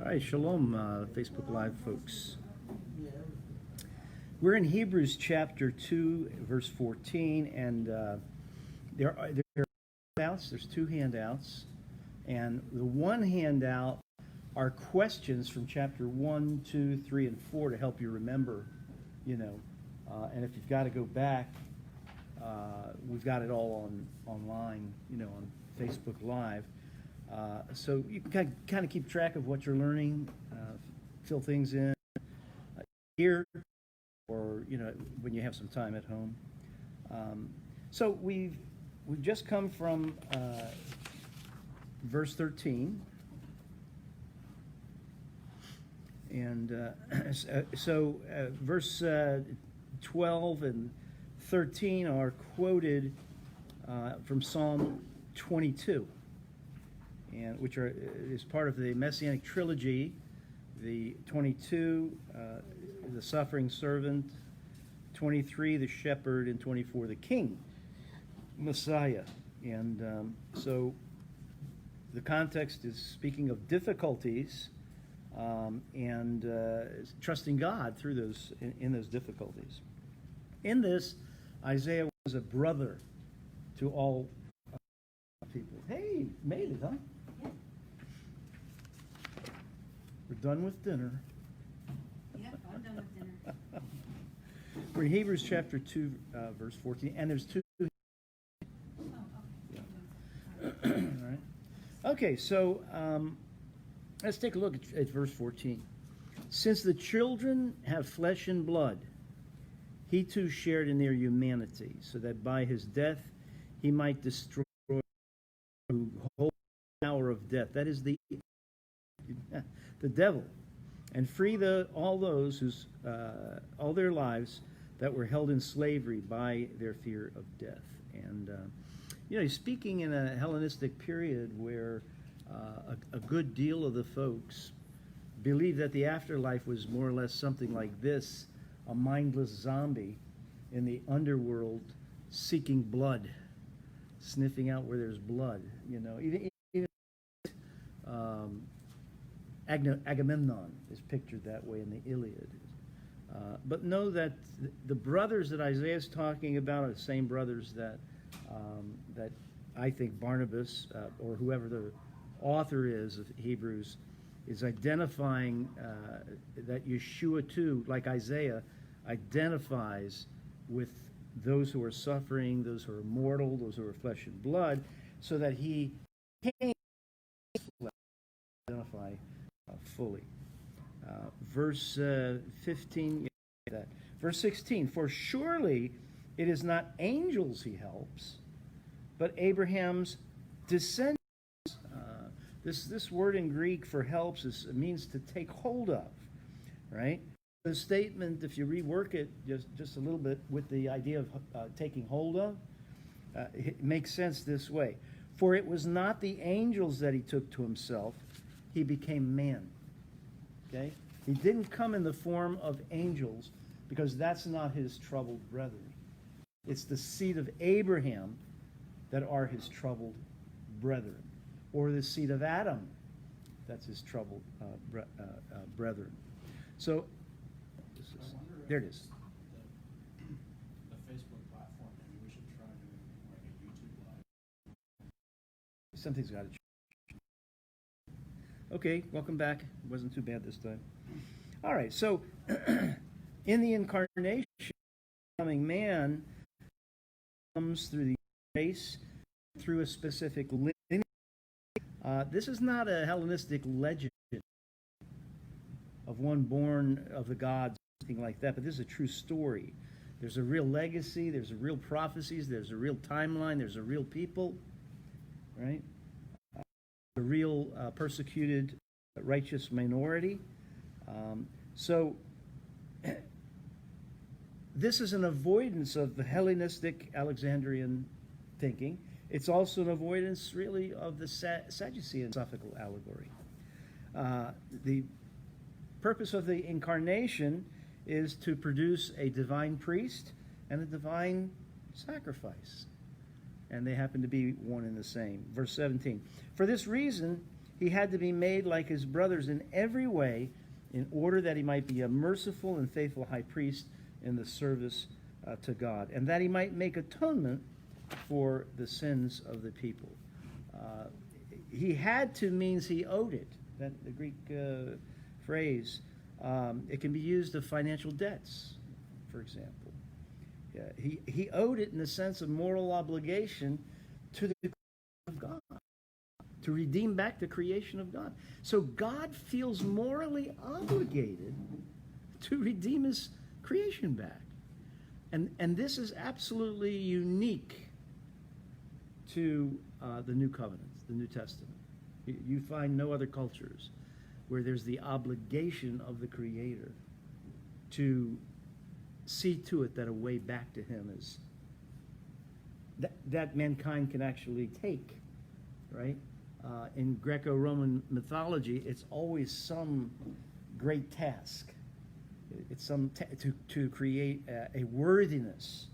right, shalom, Facebook Live folks. We're in Hebrews chapter 2, verse 14, and there are handouts. There's two handouts, and the one handout are questions from chapter 1, 2, 3, and 4 to help you remember, and if you've got to go back, we've got it all online, on Facebook Live. So you can kind of keep track of what you're learning, fill things in here, or when you have some time at home. So we've just come from verse 13, and verse 12 and 13 are quoted from Psalm 22. And which is part of the Messianic trilogy. The 22, the suffering servant, 23, the shepherd, and 24, the king, Messiah. And so the context is speaking of difficulties and trusting God through those in those difficulties. In this, Isaiah was a brother to all people. Hey, made it, huh? We're done with dinner. Yep, I'm done with dinner. We're in Hebrews chapter 2, verse 14, and there's two. Oh, okay. Yeah. All right. Okay, so let's take a look at verse 14. Since the children have flesh and blood, he too shared in their humanity, so that by his death he might destroy the whole power of death. That is the devil, and free all those whose all their lives that were held in slavery by their fear of death. And he's speaking in a Hellenistic period where a good deal of the folks believed that the afterlife was more or less something like this: a mindless zombie in the underworld seeking blood, sniffing out where there's blood. Even Agamemnon is pictured that way in the Iliad. But know that the brothers that Isaiah is talking about are the same brothers that I think Barnabas, or whoever the author is of Hebrews, is identifying that Yeshua too, like Isaiah, identifies with those who are suffering, those who are mortal, those who are flesh and blood, so that he can identify fully. Verse 15, verse 16, for surely it is not angels he helps, but Abraham's descendants. This word in Greek for helps means to take hold of, right? The statement, if you rework it just a little bit with the idea of taking hold of, it makes sense this way. For it was not the angels that he took to himself, he became man. Okay? He didn't come in the form of angels because that's not his troubled brethren. It's the seed of Abraham that are his troubled brethren, or the seed of Adam that's his troubled brethren. So, there it is. The Facebook platform, maybe we should try doing like a YouTube live. Something's got to change. Okay, welcome back. It wasn't too bad this time. All right, so in the incarnation, becoming man comes through the race, through a specific lineage. This is not a Hellenistic legend of one born of the gods, anything like that, but this is a true story. There's a real legacy, there's a real prophecies, there's a real timeline, there's a real people, right? A real persecuted righteous minority. So this is an avoidance of the Hellenistic Alexandrian thinking. It's also an avoidance, really, of the Sadducean philosophical allegory. The purpose of the incarnation is to produce a divine priest and a divine sacrifice. And they happen to be one and the same. Verse 17. For this reason, He had to be made like his brothers in every way in order that he might be a merciful and faithful high priest in the service to God, and that he might make atonement for the sins of the people. He had to means he owed it. That the Greek phrase, it can be used of financial debts, for example. He owed it in the sense of moral obligation to the creation of God, to redeem back the creation of God. So God feels morally obligated to redeem his creation back. And this is absolutely unique to the New Covenant, the New Testament. You find no other cultures where there's the obligation of the Creator to see to it that a way back to him is that mankind can actually take, right? In Greco-Roman mythology, it's always some great task. It's to create a worthiness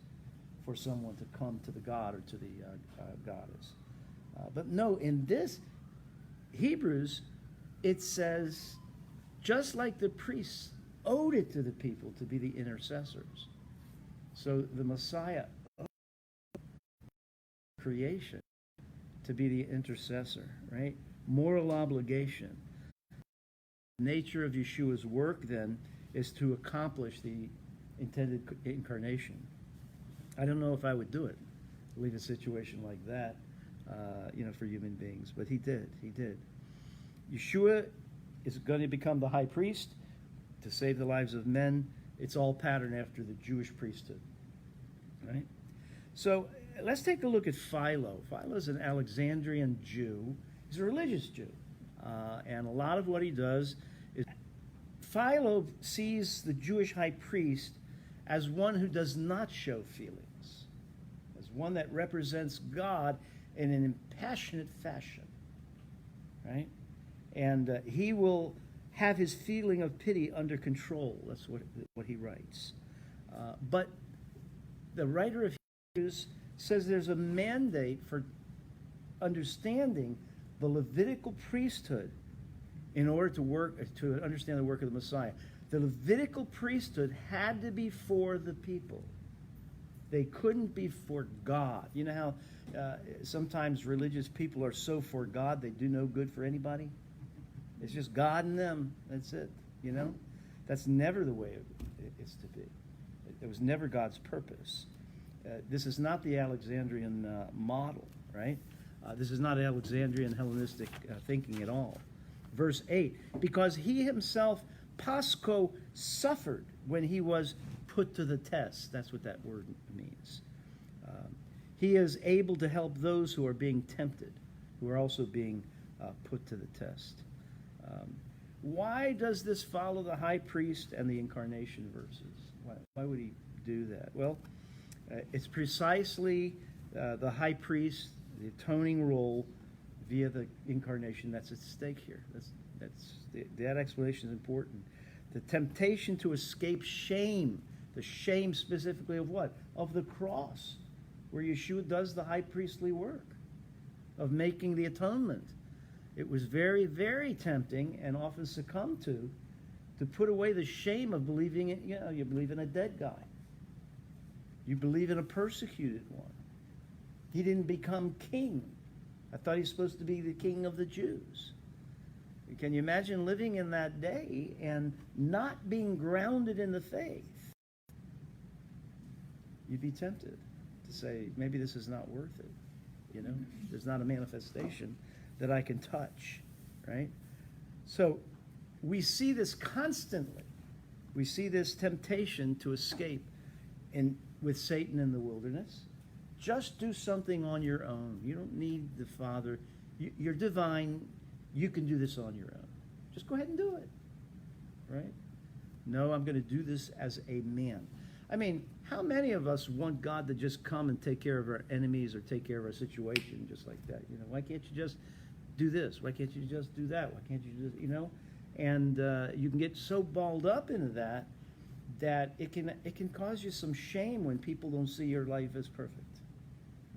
for someone to come to the god or to the goddess. But no, in this Hebrews, it says, just like the priests owed it to the people to be the intercessors, so the Messiah owed creation to be the intercessor, right? Moral obligation. The nature of Yeshua's work, then, is to accomplish the intended incarnation. I don't know if I would do it, leave a situation like that, for human beings, but he did. He did. Yeshua is going to become the high priest to save the lives of men. It's all patterned after the Jewish priesthood, right? So let's take a look at Philo. Philo is an Alexandrian Jew. He's a religious Jew, and a lot of what he does is Philo sees the Jewish high priest as one who does not show feelings, as one that represents God in an impassionate fashion, right? And he will have his feeling of pity under control. That's what he writes. But the writer of Hebrews says there's a mandate for understanding the Levitical priesthood in order to understand the work of the Messiah. The Levitical priesthood had to be for the people. They couldn't be for God. You know how sometimes religious people are so for God they do no good for anybody? It's just God and them. That's it. That's never the way it's to be. It was never God's purpose. This is not the Alexandrian model, right? This is not Alexandrian Hellenistic thinking at all. Verse 8, because he himself, Pasco, suffered when he was put to the test. That's what that word means. He is able to help those who are being tempted, who are also being put to the test. Why does this follow the high priest and the incarnation verses? Why would he do that? Well, it's precisely the high priest, the atoning role via the incarnation that's at stake here. That explanation is important. The temptation to escape shame, the shame specifically of what? Of the cross, where Yeshua does the high priestly work of making the atonement. It was very, very tempting and often succumbed to put away the shame of believing in, you believe in a dead guy. You believe in a persecuted one. He didn't become king. I thought he was supposed to be the king of the Jews. Can you imagine living in that day and not being grounded in the faith? You'd be tempted to say, maybe this is not worth it. There's not a manifestation that I can touch, right? So we see this constantly. We see this temptation to escape with Satan in the wilderness. Just do something on your own. You don't need the Father. You're divine. You can do this on your own. Just go ahead and do it, right? No, I'm going to do this as a man. I mean, how many of us want God to just come and take care of our enemies or take care of our situation just like that? Why can't you just do this? Why can't you just do that? Why can't you just, And you can get so balled up into that it can cause you some shame when people don't see your life as perfect,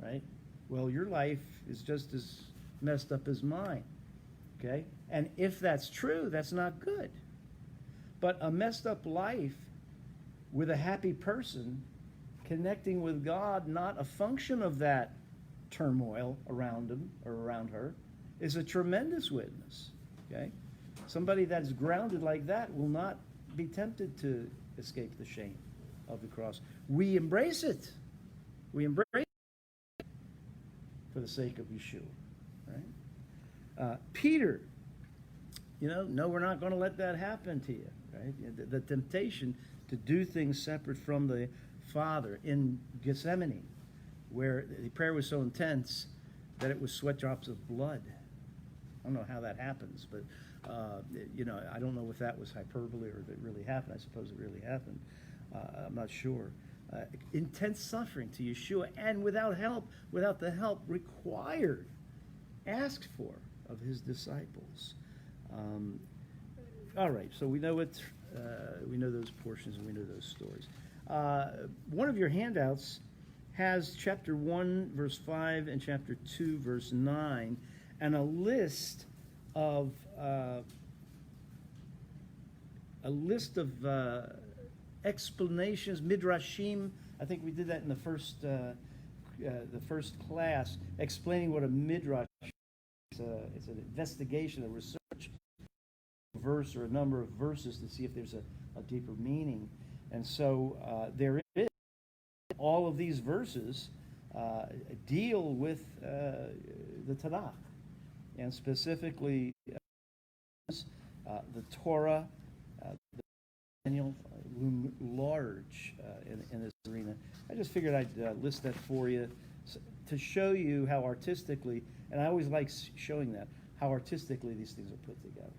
right? Well, your life is just as messed up as mine. Okay? And if that's true, that's not good. But a messed up life with a happy person connecting with God, not a function of that turmoil around him or around her, is a tremendous witness. Okay? Somebody that's grounded like that will not be tempted to escape the shame of the cross. We embrace it. We embrace it for the sake of Yeshua. Right? Peter, no, we're not going to let that happen to you. Right? The temptation to do things separate from the Father in Gethsemane, where the prayer was so intense that it was sweat drops of blood. I don't know how that happens, but I don't know if that was hyperbole or if it really happened. I suppose it really happened. I'm not sure. Intense suffering to Yeshua, and without the help required, asked for of his disciples. All right, so we know it. We know those portions and we know those stories. One of your handouts has chapter 1, verse 5, and chapter 2, verse 9, and a list of explanations, midrashim. I think we did that in the first class, explaining what a midrash is. It's an investigation, a research verse or a number of verses to see if there's a deeper meaning. And so there is. All of these verses deal with the Tanakh, and specifically the Torah, the Daniel, loom large in this arena. I just figured I'd list that for you to show you how artistically, and I always like showing that, how artistically these things are put together.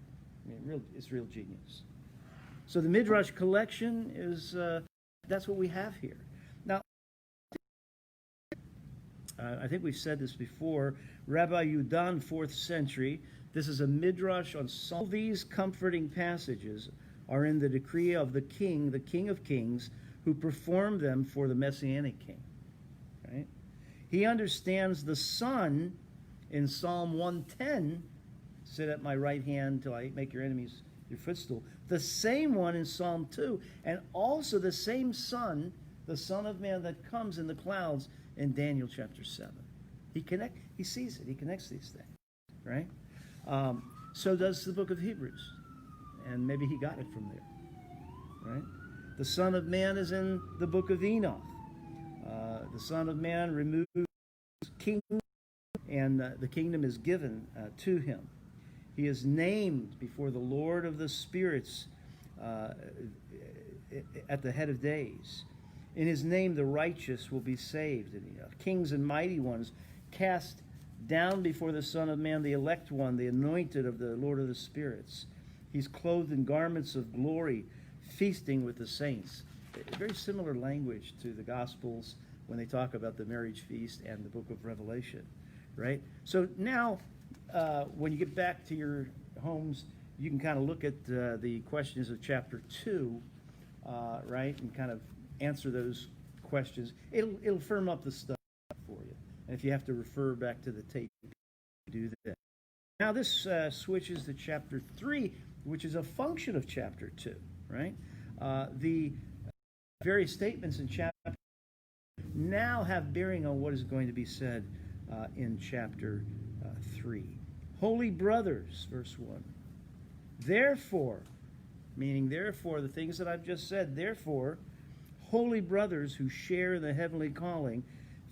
I mean, it's real genius. So the Midrash collection is, that's what we have here. Now, I think we've said this before, Rabbi Yudan, 4th century, this is a Midrash on all these comforting passages are in the decree of the King of Kings, who performed them for the Messianic King. Right? He understands the Son in Psalm 110, sit at my right hand till I make your enemies your footstool. The same one in Psalm 2, and also the same Son, the Son of Man that comes in the clouds in Daniel chapter 7. He sees it. He connects these things, right? So does the book of Hebrews, and maybe he got it from there, right? The Son of Man is in the book of Enoch. The Son of Man removes kingdom, and the kingdom is given to him. He is named before the Lord of the spirits at the head of days. In his name, the righteous will be saved. And, kings and mighty ones cast down before the Son of Man, the elect one, the anointed of the Lord of the spirits. He's clothed in garments of glory, feasting with the saints. Very similar language to the Gospels when they talk about the marriage feast and the book of Revelation, right? So now, when you get back to your homes, you can kind of look at the questions of chapter 2, right, and kind of answer those questions. It'll firm up the stuff for you. And if you have to refer back to the tape, do that. Now this switches to chapter 3, which is a function of chapter 2, right? The various statements in chapter now have bearing on what is going to be said in chapter 3. Holy brothers, verse 1. Therefore, meaning therefore, the things that I've just said, therefore, holy brothers who share in the heavenly calling,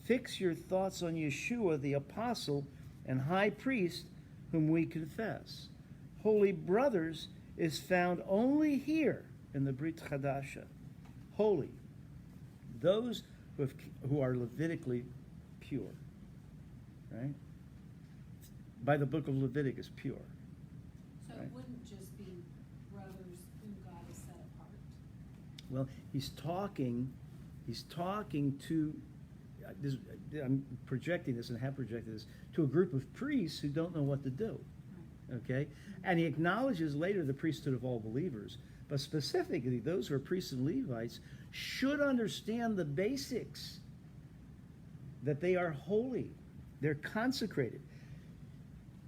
fix your thoughts on Yeshua, the apostle and high priest, whom we confess. Holy brothers is found only here in the Brit Chadasha. Holy, those who are Levitically pure, right? By the book of Leviticus, pure. So right? it wouldn't just be brothers whom God has set apart. Well, he's talking to, I'm projecting this and have projected this, to a group of priests who don't know what to do. Okay? And he acknowledges later the priesthood of all believers, but specifically those who are priests and Levites should understand the basics, that they are holy, they're consecrated,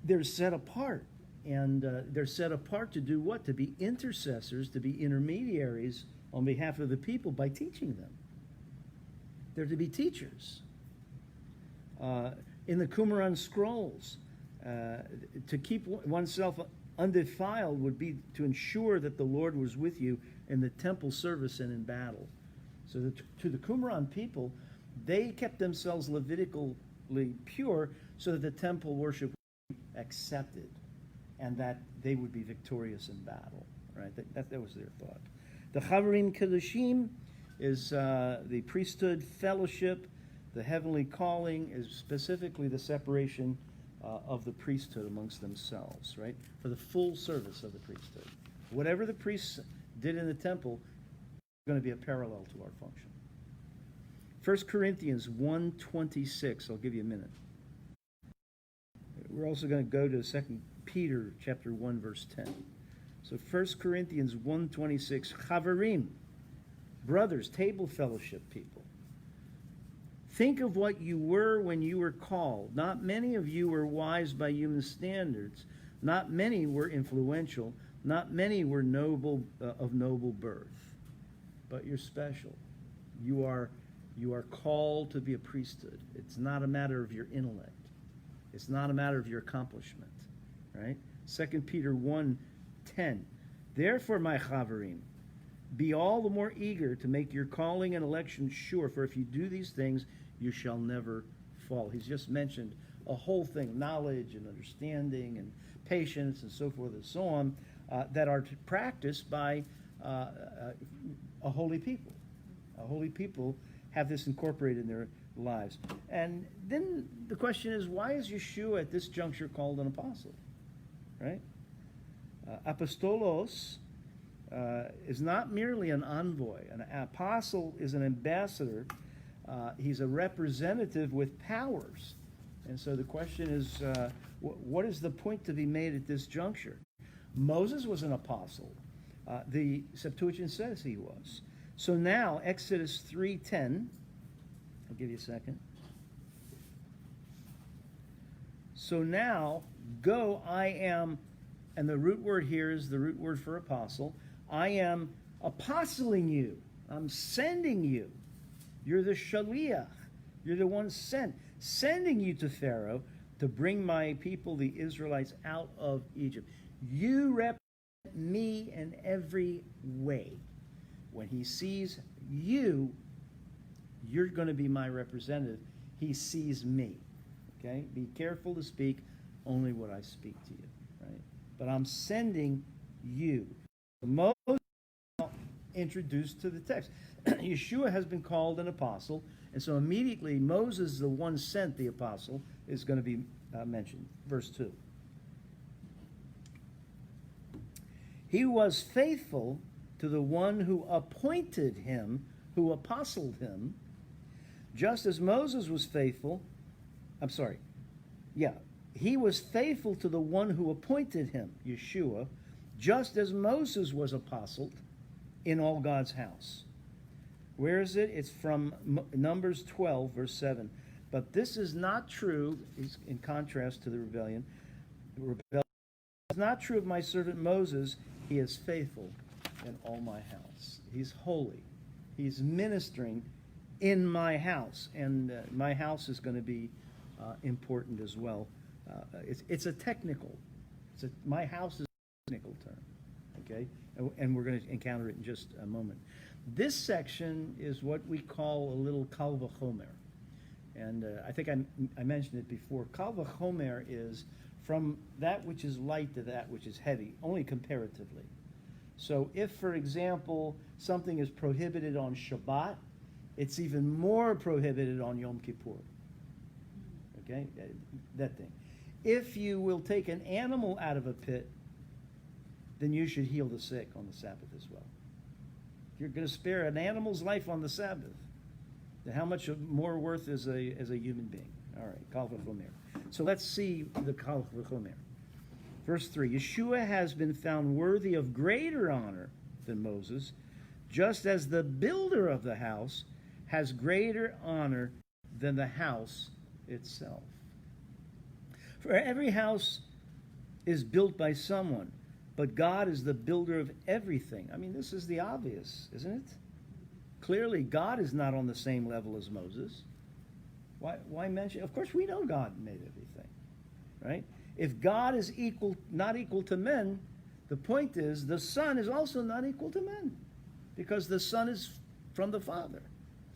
they're set apart, And they're set apart to do what? To be intercessors, to be intermediaries on behalf of the people by teaching them. They're to be teachers. In the Qumran scrolls, to keep oneself undefiled would be to ensure that the Lord was with you in the temple service and in battle. So to the Qumran people, they kept themselves Levitically pure so that the temple worship would be accepted and that they would be victorious in battle. Right? That was their thought. The Chavarim Kedoshim is the priesthood fellowship. The heavenly calling is specifically the separation of the priesthood amongst themselves, right? For the full service of the priesthood. Whatever the priests did in the temple is going to be a parallel to our function. 1 Corinthians 1:26. I'll give you a minute. We're also going to go to 2 Peter chapter 1, verse 10. So 1 Corinthians 1:26. Chavarim, brothers, table fellowship people. Think of what you were when you were called. Not many of you were wise by human standards. Not many were influential. Not many were noble of noble birth. But you're special. You are called to be a priesthood. It's not a matter of your intellect. It's not a matter of your accomplishment. Right? 2 Peter 1:10. Therefore, my chavarim, be all the more eager to make your calling and election sure, for if you do these things, you shall never fall. He's just mentioned a whole thing, knowledge and understanding and patience and so forth and so on, that are practiced by a holy people. A holy people have this incorporated in their lives. And then the question is, why is Yeshua at this juncture called an apostle? Right? Apostolos is not merely an envoy. An apostle is an ambassador. He's a representative with powers. And so the question is, what is the point to be made at this juncture? Moses was an apostle. The Septuagint says he was. So now, Exodus 3:10, I'll give you a second. So now, go, I am, and the root word here is the root word for apostle. I am apostling you. I'm sending you. You're the shaliach. You're the one sending you to Pharaoh to bring my people, the Israelites, out of Egypt. You represent me in every way. When he sees you, you're going to be my representative. He sees me. Okay? Be careful to speak only what I speak to you. Right? But I'm sending you. Moses introduced to the text. Yeshua has been called an apostle, and so immediately Moses, the one sent the apostle, is going to be mentioned. Verse 2. He was faithful to the one who appointed him, who apostled him, just as Moses was faithful. He was faithful to the one who appointed him, Yeshua, just as Moses was apostled in all God's house. Where is it? It's from Numbers 12, verse 7. But this is not true, in contrast to the rebellion. It's not true of my servant Moses. He is faithful in all my house. He's holy. He's ministering in my house. And my house is going to be important as well. It's a technical. My house is a technical term. Okay? And we're going to encounter it in just a moment. This section is what we call a little kal v'chomer. And I think I mentioned it before. Kal v'chomer is from that which is light to that which is heavy, only comparatively. So if, for example, something is prohibited on Shabbat, it's even more prohibited on Yom Kippur. Okay? That thing. If you will take an animal out of a pit, then you should heal the sick on the Sabbath as well. If you're going to spare an animal's life on the Sabbath, then how much more worth is a human being? All right, kal v'chomer. So let's see the kal v'chomer. Verse 3, Yeshua has been found worthy of greater honor than Moses, just as the builder of the house has greater honor than the house itself. For every house is built by someone, but God is the builder of everything. I mean, this is the obvious, isn't it? Clearly, God is not on the same level as Moses. Why mention? Of course, we know God made everything, right? If God is not equal to men, the point is the Son is also not equal to men, because the Son is from the Father,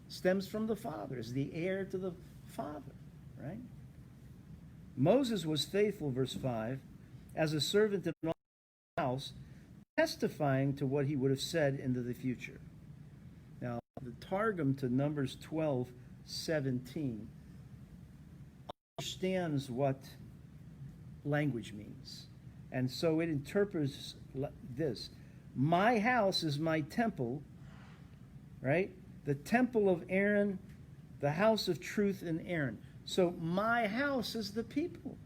stems from the Father, is the heir to the Father, right? Moses was faithful, verse 5, as a servant in all the house, testifying to what he would have said into the future. Now, the Targum to Numbers 12:17 understands what language means. And so it interprets this. My house is my temple, right? The temple of Aaron, the house of truth in Aaron. So my house is the people,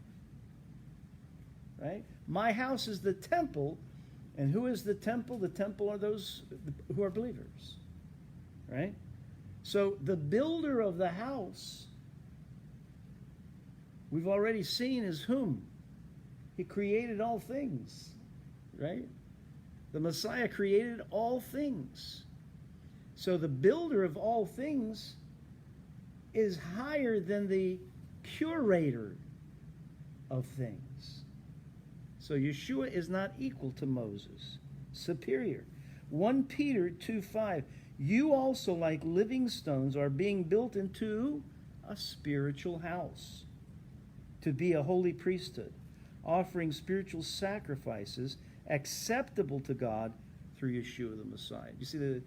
right? My house is the temple. And who is the temple? The temple are those who are believers, right? So the builder of the house, we've already seen, is whom? He created all things, right? The Messiah created all things. So the builder of all things is higher than the curator of things. So Yeshua is not equal to Moses, superior. 1 Peter 2:5, you also, like living stones, are being built into a spiritual house, to be a holy priesthood, offering spiritual sacrifices acceptable to God through Yeshua the Messiah. You see,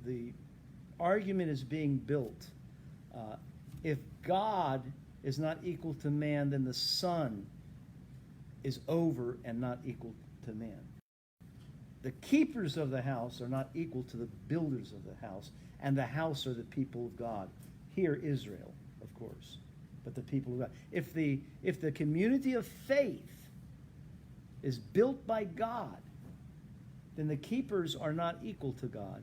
the argument is being built. If God is not equal to man, then the Son is over and not equal to man. The keepers of the house are not equal to the builders of the house, and the house are the people of God. Here, Israel, of course, but the people of God. If the community of faith is built by God, then the keepers are not equal to God,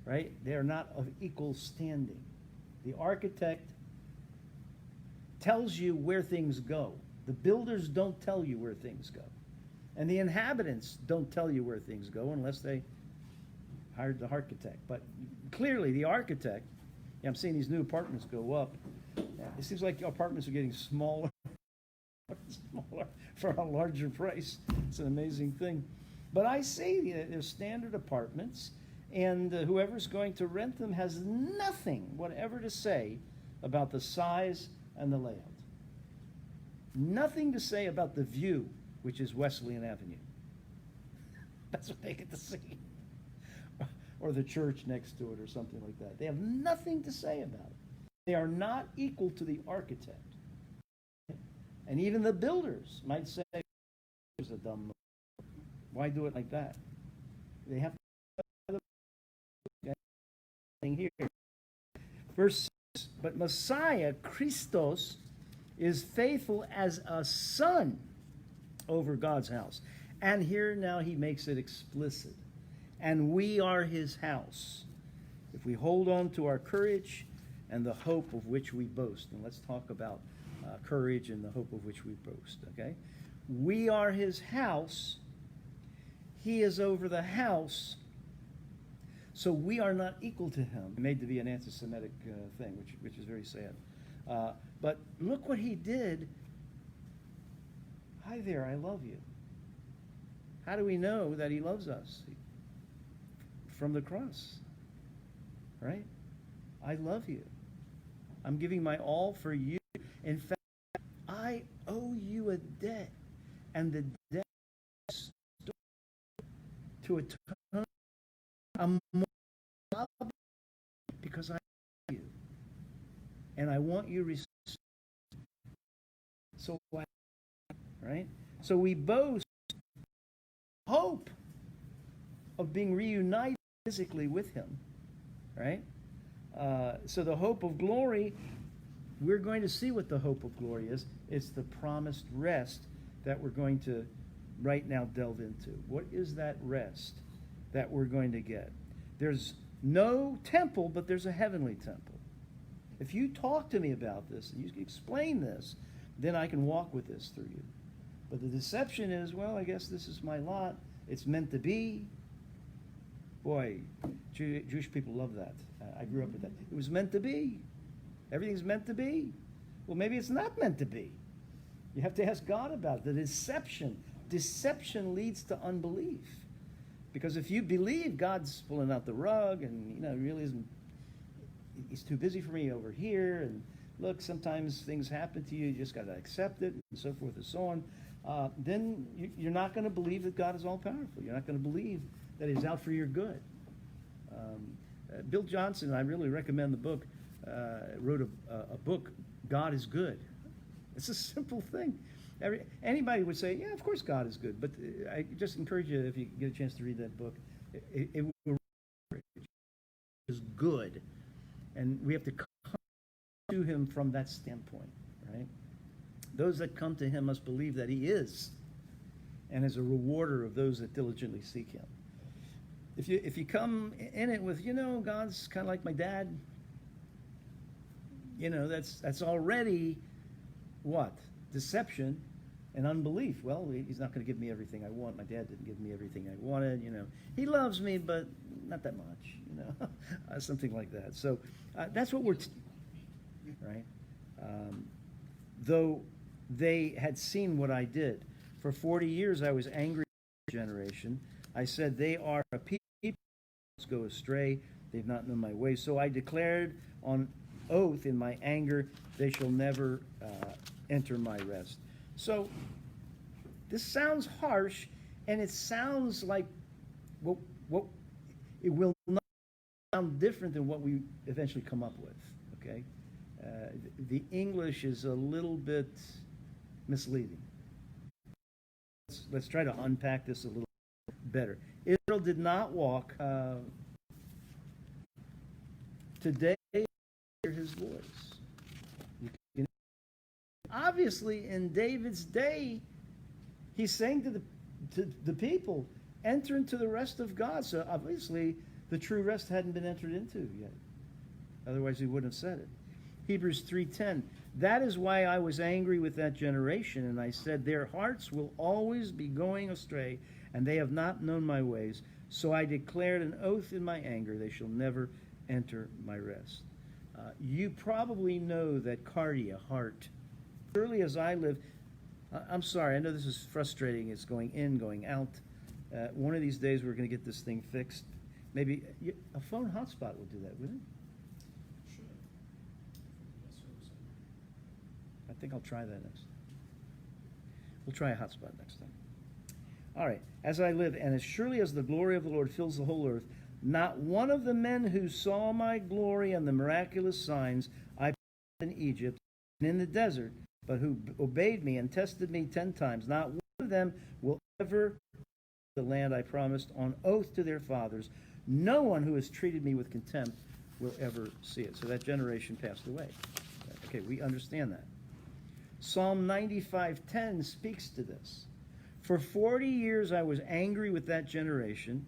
right? They are not of equal standing. The architect tells you where things go. The builders don't tell you where things go. And the inhabitants don't tell you where things go unless they hired the architect. But clearly, the architect, I'm seeing these new apartments go up. It seems like apartments are getting smaller, smaller for a larger price. It's an amazing thing. But I see there's standard apartments, and whoever's going to rent them has nothing whatever to say about the size and the layout. Nothing to say about the view, which is Wesleyan Avenue. That's what they get to see. Or the church next to it or something like that. They have nothing to say about it. They are not equal to the architect. And even the builders might say, "It's a dumb move. Why do it like that?" They have to here. Verse 6, but Messiah, Christos, is faithful as a son over God's house. And here now he makes it explicit. And we are his house, if we hold on to our courage and the hope of which we boast. And let's talk about courage and the hope of which we boast, okay? We are his house. He is over the house. So we are not equal to him. Made to be an anti-Semitic thing, which is very sad. But look what he did. Hi there, I love you. How do we know that he loves us? From the cross, right? I love you. I'm giving my all for you. In fact, I owe you a debt, and the debt is to atone. I'm more because I love you, and I want you to. So, right? So we boast hope of being reunited physically with him, right? So the hope of glory, we're going to see what the hope of glory is. It's the promised rest that we're going to right now delve into. What is that rest that we're going to get? There's no temple, but there's a heavenly temple. If you talk to me about this and you explain this, then I can walk with this through you. But the deception is, well, I guess this is my lot. It's meant to be. Boy, Jewish people love that. I grew up with that. It was meant to be. Everything's meant to be. Well, maybe it's not meant to be. You have to ask God about it. The deception leads to unbelief. Because if you believe God's pulling out the rug and, really isn't, he's too busy for me over here, and look, sometimes things happen to you, you just got to accept it, and so forth and so on, then you're not going to believe that God is all-powerful. You're not going to believe that he's out for your good. Bill Johnson, I really recommend the book, wrote a book, God is Good. It's a simple thing. Anybody would say, yeah, of course God is good. But I just encourage you, if you get a chance to read that book, it is good. And we have to come to him from that standpoint, right? Those that come to him must believe that he is, and is a rewarder of those that diligently seek him. If you come in it with, God's kind of like my dad, that's already what? Deception and unbelief. Well, he's not going to give me everything I want. My dad didn't give me everything I wanted. He loves me, but not that much. Something like that. So that's what we're right. Though they had seen what I did, for 40 years I was angry at the generation. I said, they are a people who go astray. They've not known my way. So I declared on oath in my anger, they shall never enter my rest. So this sounds harsh, and it sounds like what it will not sound different than what we eventually come up with. Okay, the English is a little bit misleading. Let's try to unpack this a little better. Israel did not walk. Today, hear his voice. Obviously, in David's day, he's saying to the people, enter into the rest of God. So obviously, the true rest hadn't been entered into yet. Otherwise, he wouldn't have said it. Hebrews 3:10, that is why I was angry with that generation, and I said, their hearts will always be going astray, and they have not known my ways. So I declared an oath in my anger, they shall never enter my rest. You probably know that cardia, heart, surely as I live, I'm sorry, I know this is frustrating. It's going in, going out. One of these days we're going to get this thing fixed. Maybe a phone hotspot will do that, wouldn't it? Should. Yes, sir. I think I'll try that next time. We'll try a hotspot next time. All right. As I live, and as surely as the glory of the Lord fills the whole earth, not one of the men who saw my glory and the miraculous signs I performed in Egypt and in the desert, but who obeyed me and tested me 10 times, not one of them will ever the land I promised on oath to their fathers. No one who has treated me with contempt will ever see it. So that generation passed away. Okay, we understand that. Psalm 95:10 speaks to this. For 40 years I was angry with that generation.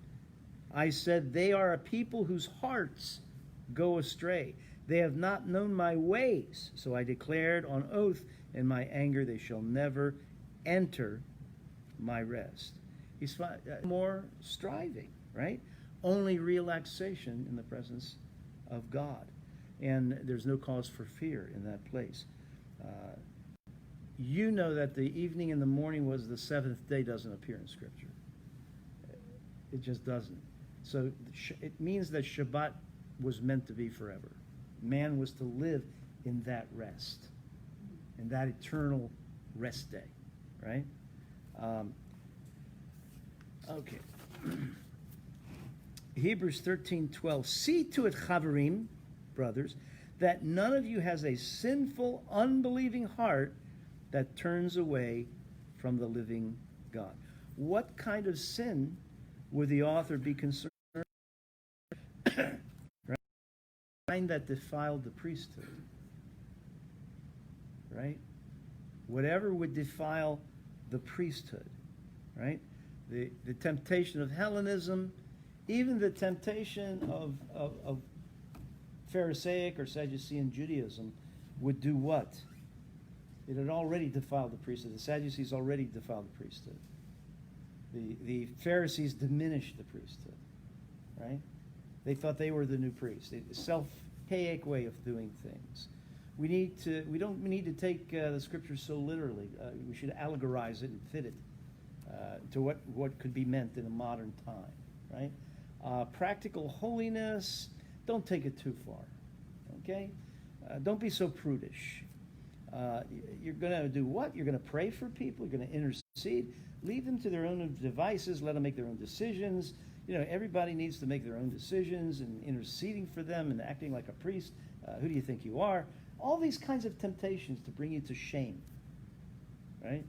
I said, they are a people whose hearts go astray. They have not known my ways. So I declared on oath in my anger, they shall never enter my rest. He's more striving, right? Only relaxation in the presence of God. And there's no cause for fear in that place. You know that the evening and the morning was the seventh day doesn't appear in Scripture. It just doesn't. So it means that Shabbat was meant to be forever. Man was to live in that rest, in that eternal rest day, right? Okay. Hebrews 13:12. See to it, Chavarim, brothers, that none of you has a sinful, unbelieving heart that turns away from the living God. What kind of sin would the author be concerned with? Right? Kind that defiled the priesthood. Right? Whatever would defile the priesthood. Right? The temptation of Hellenism, even the temptation of Pharisaic or Sadducean Judaism would do what? It had already defiled the priesthood. The Sadducees already defiled the priesthood. The Pharisees diminished the priesthood, right? They thought they were the new priest. A self-heic way of doing things. We don't need to take the scriptures so literally. We should allegorize it and fit it to what could be meant in a modern time, right? Practical holiness, don't take it too far, okay? Don't be so prudish. You're going to do what? You're going to pray for people. You're going to intercede. Leave them to their own devices. Let them make their own decisions. You know, everybody needs to make their own decisions, and interceding for them and acting like a priest. Who do you think you are? All these kinds of temptations to bring you to shame, right?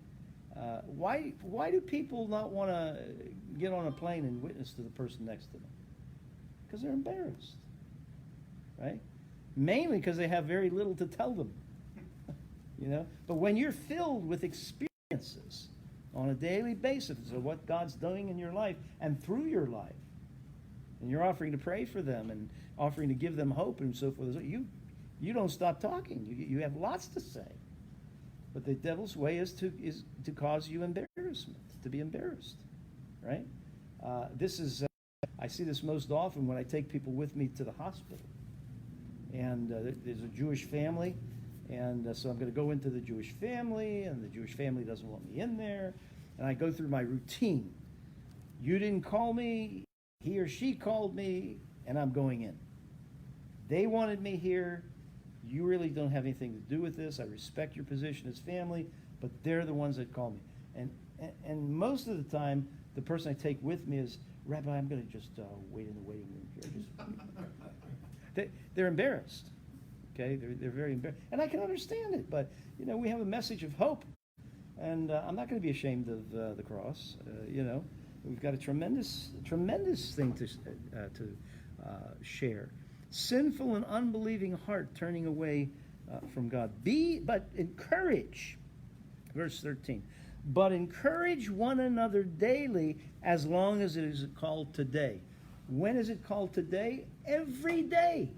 Why do people not want to get on a plane and witness to the person next to them? Because they're embarrassed, right? Mainly because they have very little to tell them, you know. But when you're filled with experiences on a daily basis of what God's doing in your life and through your life, and you're offering to pray for them and offering to give them hope and so forth, you don't stop talking. You have lots to say. But the devil's way is to cause you embarrassment, to be embarrassed, right? I see this most often when I take people with me to the hospital. And there's a Jewish family, and so I'm going to go into the Jewish family, and the Jewish family doesn't want me in there. And I go through my routine. You didn't call me, he or she called me, and I'm going in. They wanted me here. You really don't have anything to do with this. I respect your position as family, but they're the ones that call me. And most of the time, the person I take with me is, Rabbi, I'm going to just wait in the waiting room here. They're embarrassed. Okay, they're very embarrassed, and I can understand it. But you know, we have a message of hope, and I'm not going to be ashamed of the cross. You know, we've got a tremendous thing to share. Sinful and unbelieving heart turning away from God. But encourage, verse 13. But encourage one another daily, as long as it is called today. When is it called today? Every day.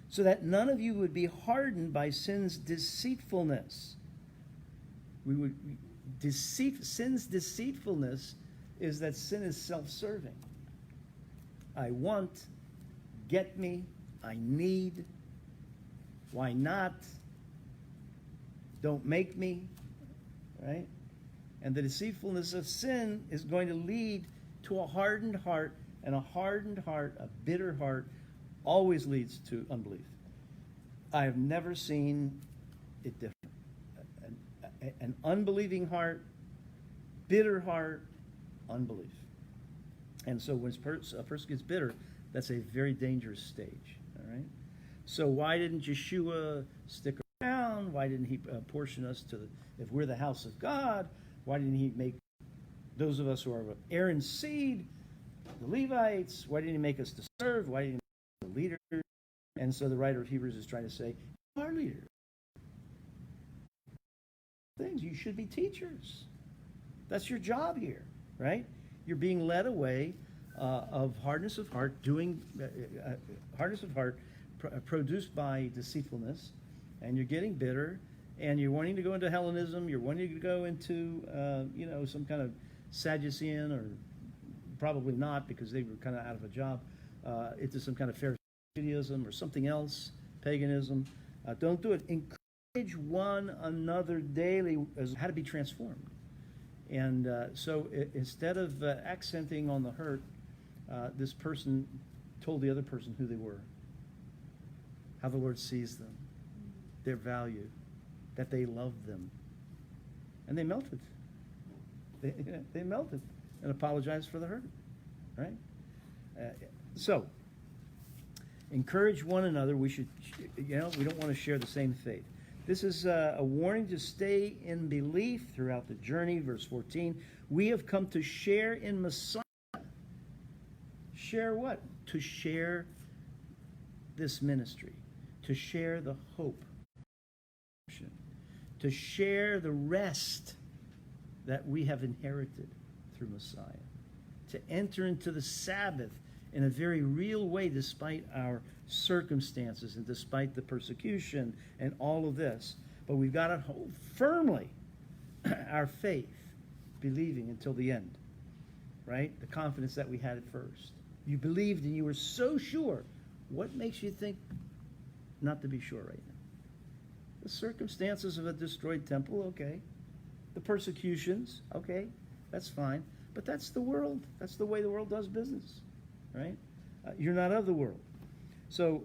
So that none of you would be hardened by sin's deceitfulness. Sin's deceitfulness is that sin is self-serving. I want, get me, I need, why not, don't make me, right? And the deceitfulness of sin is going to lead to a hardened heart, and a hardened heart, a bitter heart, always leads to unbelief. I have never seen it different. An unbelieving heart, bitter heart, unbelief. And so when a person gets bitter, that's a very dangerous stage, all right? So why didn't Yeshua stick around? Why didn't he portion us if we're the house of God, why didn't he make those of us who are of Aaron's seed, the Levites, why didn't he make us to serve? Why didn't he make us the leaders? And so the writer of Hebrews is trying to say, you are leaders. You should be teachers. That's your job here, right? You're being led away of hardness of heart, hardness of heart produced by deceitfulness, and you're getting bitter, and you're wanting to go into Hellenism, you're wanting to go into some kind of Sadducean, or probably not because they were kind of out of a job, into some kind of Pharisaism or something else, paganism. Don't do it. Encourage one another daily as how to be transformed. And so instead of accenting on the hurt, this person told the other person who they were, how the Lord sees them, their value, that they love them. And they melted. They melted and apologized for the hurt, right? So, encourage one another. We should, we don't want to share the same faith. This is a warning to stay in belief throughout the journey. Verse 14, we have come to share in Messiah. Share what? To share this ministry. To share the hope. To share the rest that we have inherited through Messiah. To enter into the Sabbath in a very real way despite our circumstances and despite the persecution and all of this. But we've got to hold firmly our faith, believing until the end, right? The confidence that we had at first. You believed and you were so sure. What makes you think not to be sure right now? The circumstances of a destroyed temple, okay. The persecutions, okay, that's fine. But that's the world. That's the way the world does business, right? You're not of the world. So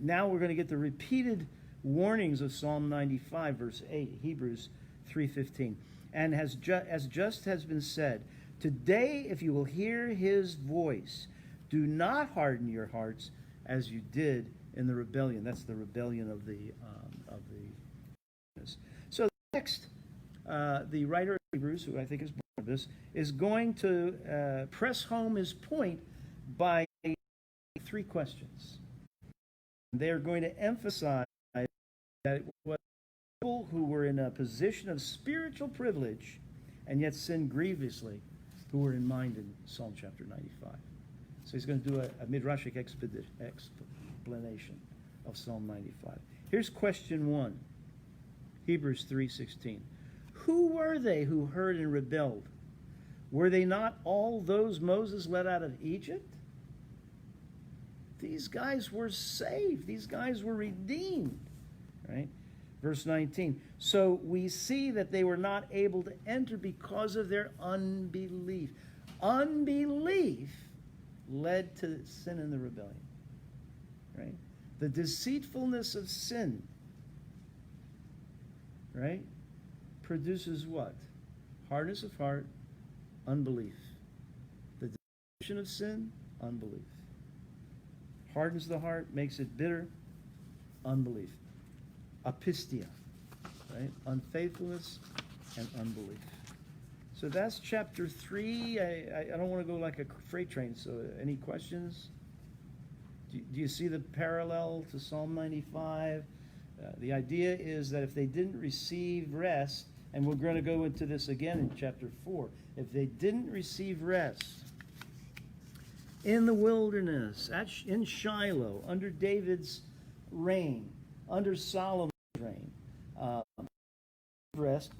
now we're going to get the repeated warnings of Psalm 95, verse 8, Hebrews 3:15. And as just has been said, today if you will hear his voice, do not harden your hearts as you did in the rebellion. That's the rebellion of the So next, the writer of Hebrews, who I think is Barnabas, is going to press home his point by 3 questions. They're going to emphasize that it was people who were in a position of spiritual privilege and yet sinned grievously who were in mind in Psalm chapter 95. So he's going to do a midrashic explanation of Psalm 95. Here's question 1, Hebrews 3:16. Who were they who heard and rebelled? Were they not all those Moses led out of Egypt? These guys were saved. These guys were redeemed, right? Verse 19. So we see that they were not able to enter because of their unbelief. Unbelief led to sin and the rebellion, right? The deceitfulness of sin, right, produces what? Hardness of heart, unbelief. The deception of sin, unbelief. Hardens the heart, makes it bitter, unbelief. Apistia, right? Unfaithfulness and unbelief. So that's chapter 3. I don't want to go like a freight train, so any questions? Do you see the parallel to Psalm 95? The idea is that if they didn't receive rest, and we're going to go into this again in chapter 4, if they didn't receive rest in the wilderness, in Shiloh, under David's reign, under Solomon's reign, rest,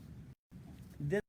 then